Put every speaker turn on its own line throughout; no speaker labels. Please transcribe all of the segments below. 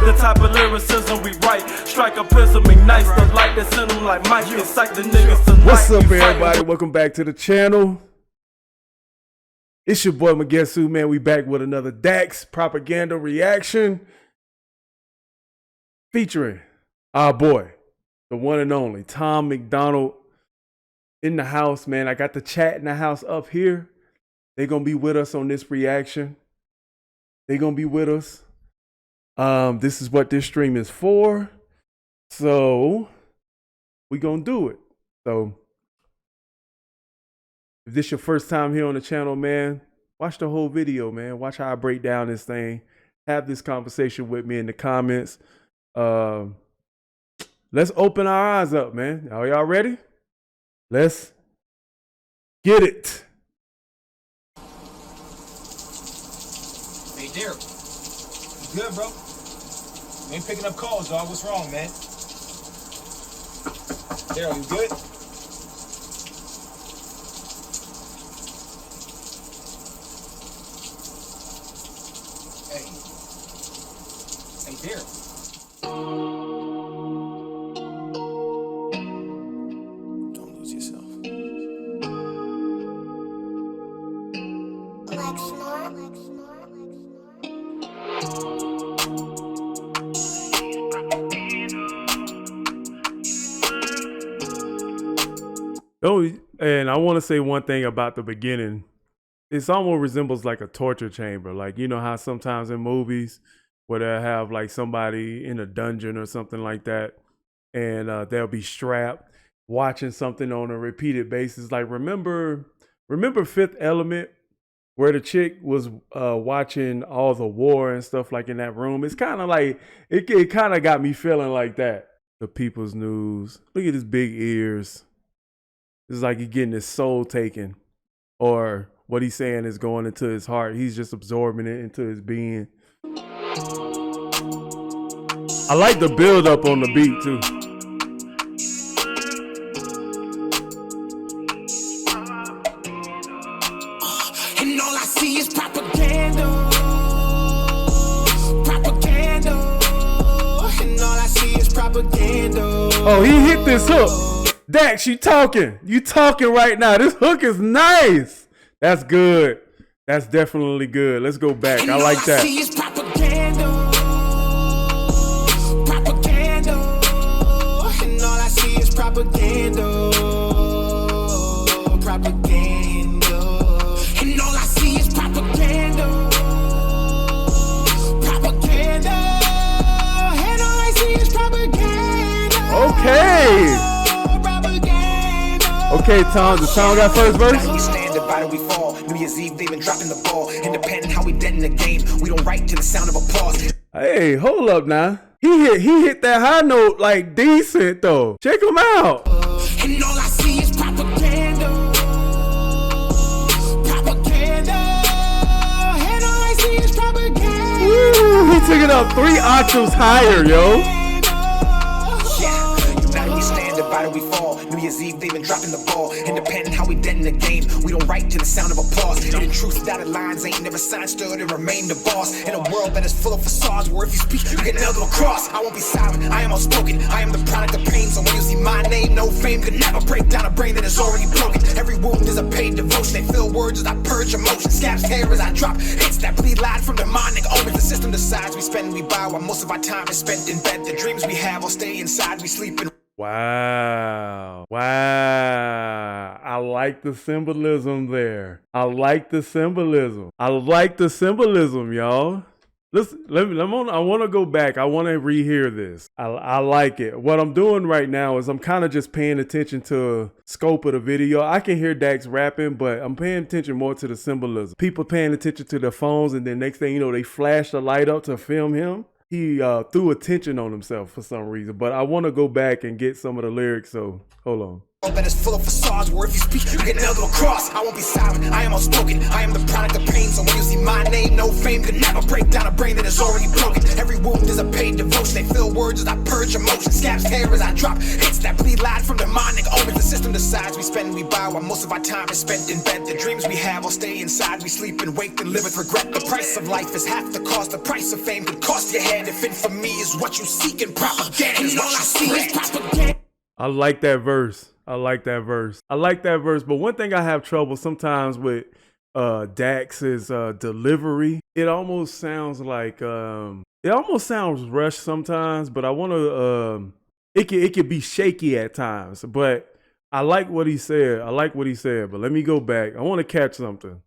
The type of lyricism we write, strike a pistol, ignites the light that's in them like Mike. Incite the niggas tonight.
What's up, everybody? Welcome back to the channel. It's your boy Magetsu, man. We back with another Dax propaganda reaction featuring our boy, the one and only Tom Macdonald in the house, man. I got the chat in the house up here. They're gonna be with us on this reaction. They're gonna be with us. This is what this stream is for. So we gonna do it. So if this your first time here on the channel, man, watch the whole video, man. Watch how I break down this thing. Have this conversation with me in the comments. Let's open our eyes up, man. Are y'all ready? Let's get it.
Hey, Derek. You good, bro? You ain't picking up calls, dog. What's wrong, man? Daryl, you good? Hey, Daryl. Don't lose yourself.
Oh, and I want to say one thing about the beginning. It almost resembles like a torture chamber. Like, you know how sometimes in movies where they'll have like somebody in a dungeon or something like that, and they'll be strapped watching something on a repeated basis. Like remember Fifth Element, where the chick was watching all the war and stuff like in that room. It's kind of like, it kind of got me feeling like that. The People's News. Look at his big ears. It's like he's getting his soul taken, or what he's saying is going into his heart. He's just absorbing it into his being. I like the build up on the beat too.
And all I see is propaganda. Propaganda. And all I see is propaganda.
Oh, he hit this hook. Dax, you talking right now. This hook is nice. That's good. That's definitely good. Let's go back. I like that.
Propaganda. Propaganda. And all I see is propaganda. Propaganda. And all I see is propaganda. Propaganda. And all I see is propaganda.
Okay. Okay, Tom, the song got first verse?
We stand divided, we fall. New Year's Eve, they've been dropping the ball. Independent, how we dead in the game. We don't write to the sound of applause.
Hey, hold up now. He hit that high note like decent though. Check him out.
And all I see is propaganda. Propaganda. And all I see is propaganda.
Woo, he took it up 3 octaves higher, yo.
We stand divided, we fall. New Year's Eve, they've been dropping the ball. Independent, how we dead in the game. We don't write to the sound of applause. And in truth, dotted lines ain't never signed, stood and remain the boss. In a world that is full of facades, where if you speak, you get nailed to a cross. I won't be silent, I am outspoken. I am the product of pain, so when you see my name, no fame could never break down a brain that is already broken. Every wound is a paid devotion. They fill words as I purge emotions. Scabs hair as I drop hits that bleed light from demonic omens. The system decides we spend, we buy, while most of our time is spent in bed. The dreams we have will stay inside, we sleep in.
Wow. Wow. I like the symbolism there. I like the symbolism. I like the symbolism, y'all. Listen, I want to go back. I want to rehear this. I like it. What I'm doing right now is I'm kind of just paying attention to scope of the video. I can hear Dax rapping, but I'm paying attention more to the symbolism. People paying attention to their phones, and then next thing you know, they flash the light up to film him. He threw attention on himself for some reason, but I want to go back and get some of the lyrics, so hold on.
That is full of facades, where if you speak, you get nailed to a cross. I won't be silent, I am outspoken. I am the product of pain, so when you see my name, no fame could never break down a brain that is already broken. Every wound is a paid devotion. devotion. They fill words as I purge emotion. Scabs hair as I drop hits that bleed light from demonic omens. The system decides we spend and we buy, while most of our time is spent in bed. The dreams we have all stay inside. We sleep and wake and live with regret. The price of life is half the cost. The price of fame could cost your head. If infamy is what you seek and propaganda is what you see is propaganda.
I like that verse. I like that verse. But one thing I have trouble sometimes with Dax's delivery, it almost sounds like rushed sometimes, but I want to it could be shaky at times, but I like what he said. But let me go back. I want to catch something.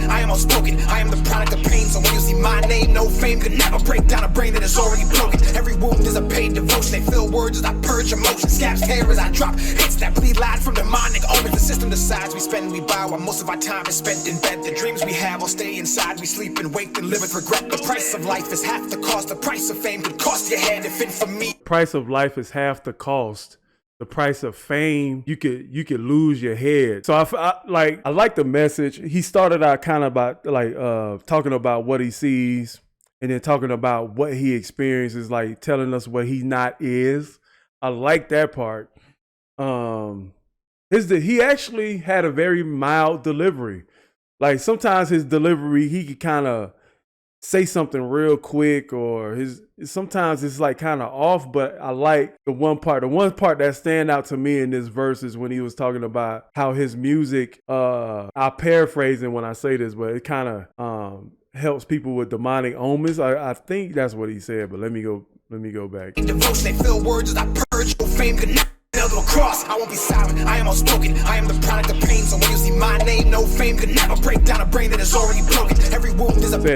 I am outspoken, I am the product of pain. So when you see my name, no fame could never break down a brain that is already broken. Every wound is a paid devotion. They fill words as I purge emotion. Scabs hair as I drop hits that bleed light from demonic omens. The system decides we spend and we buy, while most of our time is spent in bed. The dreams we have all stay inside. We sleep and wake and live with regret. The price of life is half the cost. The price of fame could cost your head. If infamy.
Price of life is half the cost. The price of fame, you could lose your head. So I like the message. He started out kind of about talking about what he sees, and then talking about what he experiences, like telling us what he not is. I like that part. He actually had a very mild delivery. Like sometimes his delivery, he could kind of say something real quick, or sometimes it's like kind of off, but I like the one part that stand out to me in this verse is when he was talking about how his music, I'll paraphrasing when I say this, but it kind of helps people with demonic omens. I think that's what he said, but let me go back.
Devotion, they fill words as I purge. Fame could never nail cross. I won't be silent, I am outspoken. I am the product of pain. So when you see my name, no fame could never break down a brain that is already broken. Every wound is a
This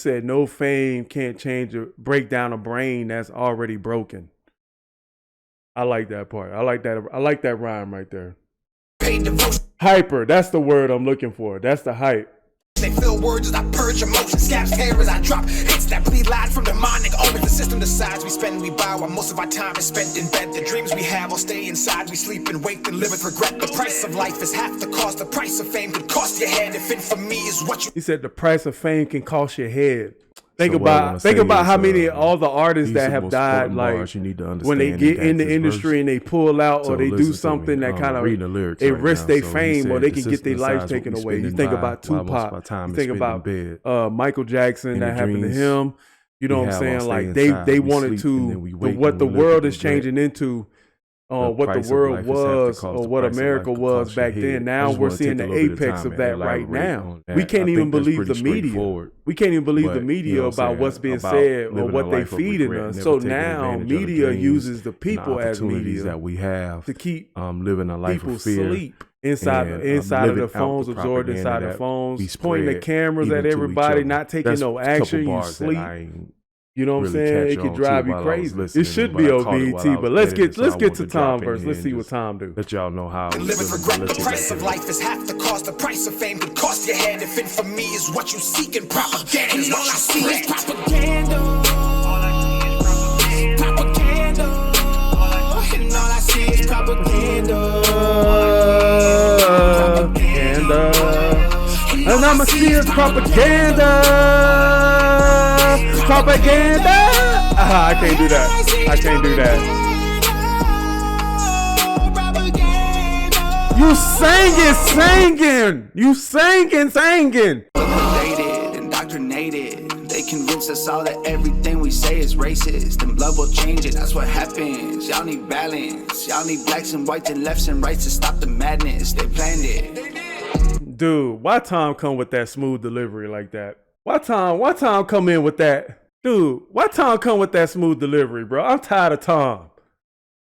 said no fame can't break down a brain that's already broken. I like that part. I like that rhyme right there. Hyper, that's the word I'm looking for. That's the hype.
They fill words as I purge emotion. Scabs hair as I drop hits that bleed light from demonic omens. The system decides we spend and we buy, while most of our time is spent in bed. The dreams we have all stay inside. We sleep and wake and live with regret. The price of life is half the cost. The price of fame could cost your head. If infamy is what you.
He said the price of fame can cost your head. Think about how many all the artists that have died, like when they get in the industry and they pull out, or they do something that kind of they risk their fame, or they can get their life taken away. You think about Tupac, you think about Michael Jackson, that happened to him. You know what I'm saying? Like they wanted to what the world is changing into. What the world was, or what America was back then. Now we're seeing the apex of that right now. We can't even believe the media. We can't even believe the media about what's being said or what they feeding us. So now media uses the people as media
that we have
to keep
living a life
people
of fear.
sleep inside of the phones, absorbed inside the phones, pointing the cameras at everybody, not taking no action. You sleep. You know what I'm saying? It could drive you crazy. It should be OBT, but let's get to Tom verse. Let's see what Tom do.
Let y'all know how.
Live with regret. The price of life is half the cost. The price of fame could cost your head. If infamy is what you seek, and propaganda is what you see is propaganda. Propaganda. And all I see is propaganda.
Propaganda. And I'ma see is propaganda. Propaganda. I can't do that. You singing.
Indoctrinated. They convince us all that everything we say is racist. Them love will change it. That's what happens. Y'all need balance. Y'all need blacks and whites and lefts and rights to stop the madness. They planned it.
Dude, why Tom come with that smooth delivery like that? Why Tom come in with that? Dude, why Tom come with that smooth delivery, bro? I'm tired of Tom.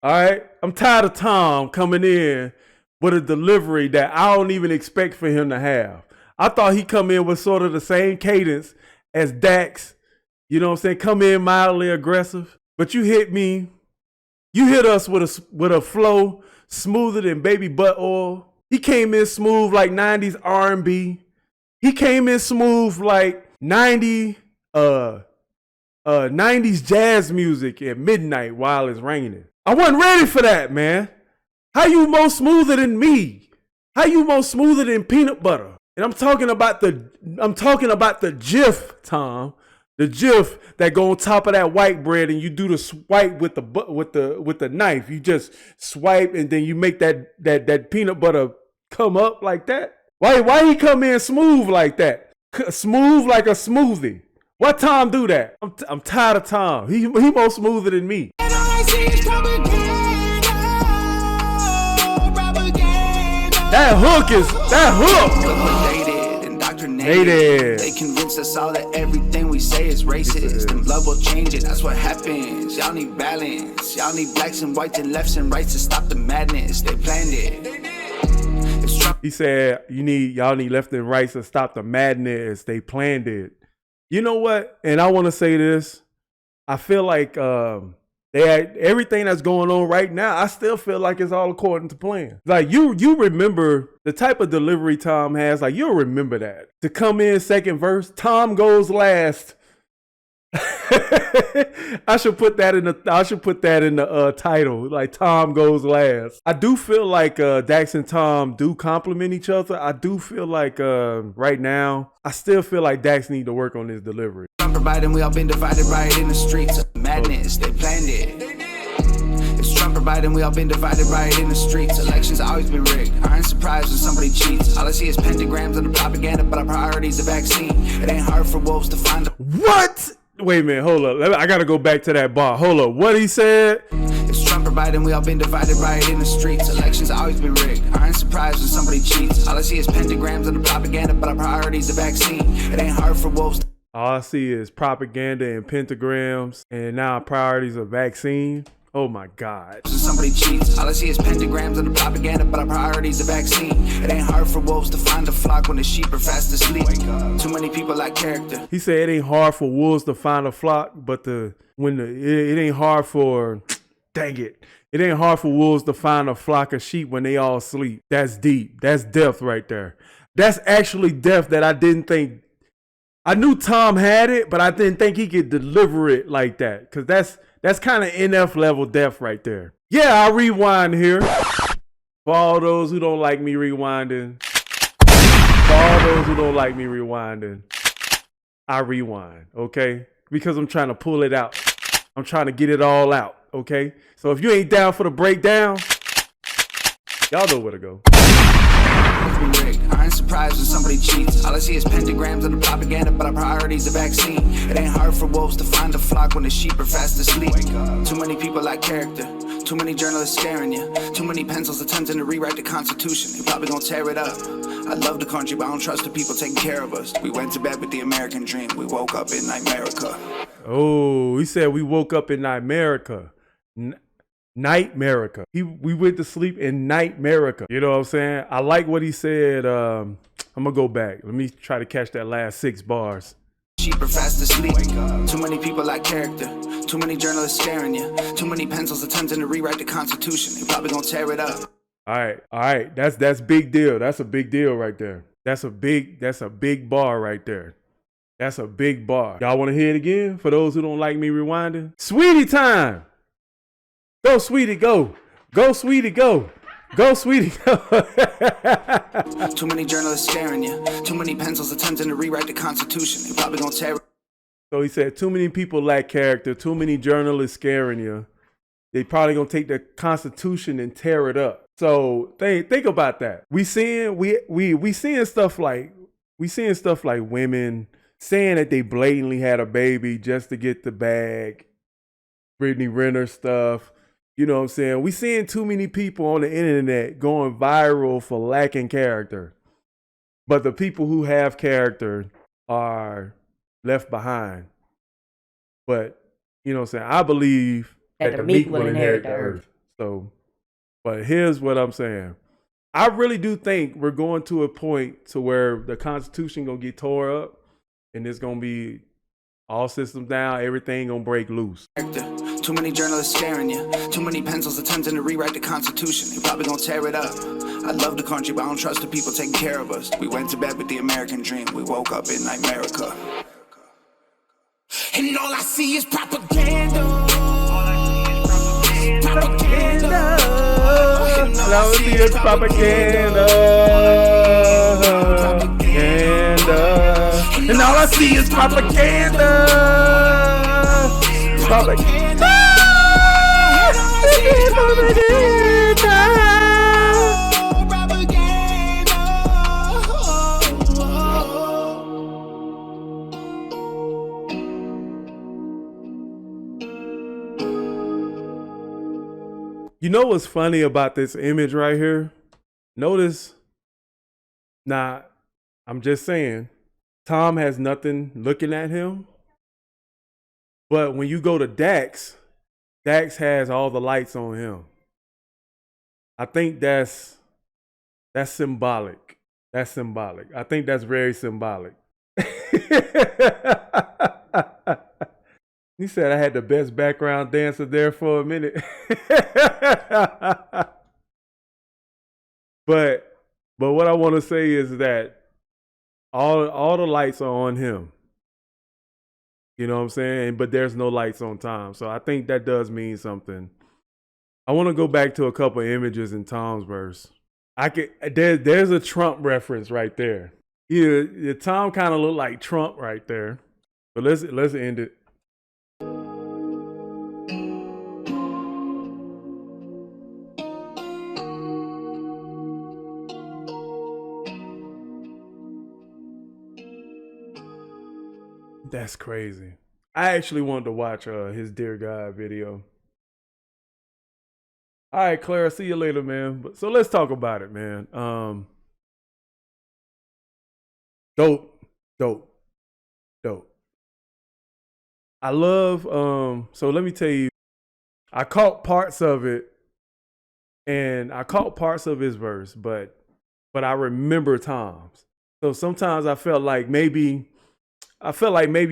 All right? I'm tired of Tom coming in with a delivery that I don't even expect for him to have. I thought he come in with sort of the same cadence as Dax. You know what I'm saying? Come in mildly aggressive. But you hit us with a flow smoother than baby butt oil. He came in smooth like 90s R&B. He came in smooth like 90s jazz music at midnight while it's raining. I wasn't ready for that, man. How you more smoother than me? How you more smoother than peanut butter? And I'm talking about the GIF, Tom. The GIF that go on top of that white bread, and you do the swipe with the knife. You just swipe, and then you make that peanut butter come up like that. Why he come in smooth like that? Smooth like a smoothie. What Tom do that? I'm tired of Tom. He more smoother than me. That hook.
Indoctrinated. They convince us all that everything we say is racist. And love will change it, that's what happens. Y'all need balance. Y'all need blacks and whites and lefts and rights to stop the madness. They planned it.
He said y'all need left and rights to stop the madness. They planned it. You know what? And I want to say this. I feel like everything that's going on right now, I still feel like it's all according to plan. Like you remember the type of delivery Tom has. Like you'll remember that. To come in second verse, Tom goes last. I should put that in the title. Like Tom goes last. I do feel like Dax and Tom do complement each other. I do feel like right now, I still feel like Dax need to work on his delivery.
Providing we all been divided right in the streets of madness. They planned it. It's Trump providing we all been divided right in the streets. Elections always been rigged. I ain't surprised when somebody cheats. All I see is pentagrams and the propaganda, but our priority's the vaccine. It ain't hard for wolves to find.
What? Wait a minute, hold up. I gotta go back to that bar. Hold up, what he said?
It's Trump providing we all been divided right in the streets. Elections always been rigged. I ain't surprised when somebody cheats. All I see is pentagrams and the propaganda, but our priority's the vaccine. It ain't hard for wolves.
All I see is propaganda and pentagrams, and now our priorities are vaccine. Oh my God.
Somebody cheats. All I see is pentagrams and the propaganda, but our priority's the vaccine. It ain't hard for wolves to find a flock when the sheep are fast asleep. Too many people lack character.
He said it ain't hard for wolves to find a flock, but it ain't hard for, dang it. It ain't hard for wolves to find a flock of sheep when they all sleep. That's deep. That's depth right there. That's actually depth that I didn't think. I knew Tom had it, but I didn't think he could deliver it like that. Cause that's kind of NF level depth right there. Yeah, I'll rewind here. For all those who don't like me rewinding. I rewind, okay? Because I'm trying to pull it out. I'm trying to get it all out, okay? So if you ain't down for the breakdown, y'all know where to go.
I ain't surprised when somebody cheats. All I see is pentagrams and the propaganda, but our priority's the vaccine. It ain't hard for wolves to find a flock when the sheep are fast asleep. Too many people lack character. Too many journalists scaring you. Too many pencils attempting to rewrite the Constitution. They probably gonna tear it up. I love the country, but I don't trust the people taking care of us. We went to bed with the American dream. We woke up in Nightmerica.
Oh, he said we woke up in Nightmerica. Nightmerica. We went to sleep in Nightmerica. You know what I'm saying? I like what he said. I'm gonna go back. Let me try to catch that last 6 bars.
Sheep are fast asleep. Too many people lack character. Too many journalists scaring you. Too many pencils attempting to rewrite the Constitution. They probably gonna tear it up.
All right. That's big deal. That's a big deal right there. That's a big bar right there. That's a big bar. Y'all want to hear it again? For those who don't like me rewinding, Sweetie time. Go, Sweetie, go. Go, Sweetie, go. Go, Sweetie, go.
Too many journalists scaring you. Too many pencils attempting to rewrite the Constitution. They probably gonna tear it.
So he said, too many people lack character. Too many journalists scaring you. They probably gonna take the Constitution and tear it up. So think about that. We seeing stuff like women saying that they blatantly had a baby just to get the bag. Brittany Renner stuff. You know what I'm saying? We seeing too many people on the internet going viral for lacking character. But the people who have character are left behind. But, you know what I'm saying? I believe that the meek will inherit the earth. So, but here's what I'm saying. I really do think we're going to a point to where the Constitution gonna get tore up and it's gonna be all systems down, everything gonna break loose.
Too many journalists scaring you. Too many pencils attempting to rewrite the Constitution. They probably gonna tear it up. I love the country, but I don't trust the people taking care of us. We went to bed with the American dream. We woke up in Nightmerica.
And all I see is propaganda. Propaganda.
All I see is propaganda. And all I see is propaganda. Propaganda. You know what's funny about this image right here? Notice, now, I'm just saying, Tom has nothing looking at him. But when you go to Dax, Dax has all the lights on him. I think that's symbolic. That's symbolic. I think that's very symbolic. He said I had the best background dancer there for a minute. But what I want to say is that all the lights are on him. You know what I'm saying? But there's no lights on Tom. So I think that does mean something. I want to go back to a couple of images in Tom's verse. There's a Trump reference right there. Yeah, Tom kind of looked like Trump right there. But let's end it. That's crazy. I actually wanted to watch his Dear God video. All right, Clara, see you later, man. So let's talk about it, man. Dope. I love, so let me tell you, I caught parts of it, and I caught parts of his verse, but I remember Tom's. So sometimes I felt like maybe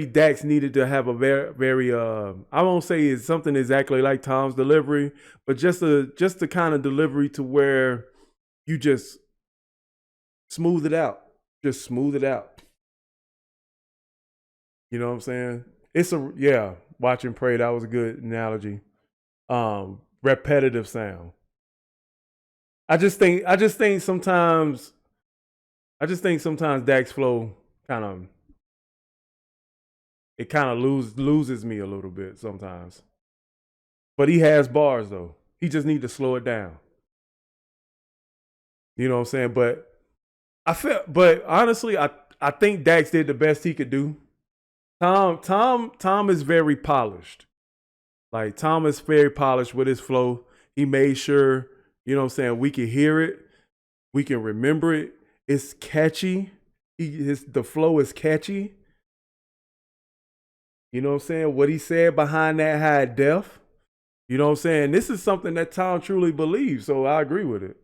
Dax needed to have a very I won't say it's something exactly like Tom's delivery, but just the kind of delivery to where you just smooth it out. Just smooth it out. You know what I'm saying? Watch and pray, that was a good analogy. Repetitive sound. I just think sometimes Dax flow kind of loses me a little bit sometimes. But he has bars though. He just need to slow it down. You know what I'm saying? But honestly, I think Dax did the best he could do. Tom is very polished. Like Tom is very polished with his flow. He made sure, you know what I'm saying, we can hear it, we can remember it. It's catchy. The flow is catchy. You know what I'm saying? What he said behind that high def. You know what I'm saying? This is something that Tom truly believes, so I agree with it.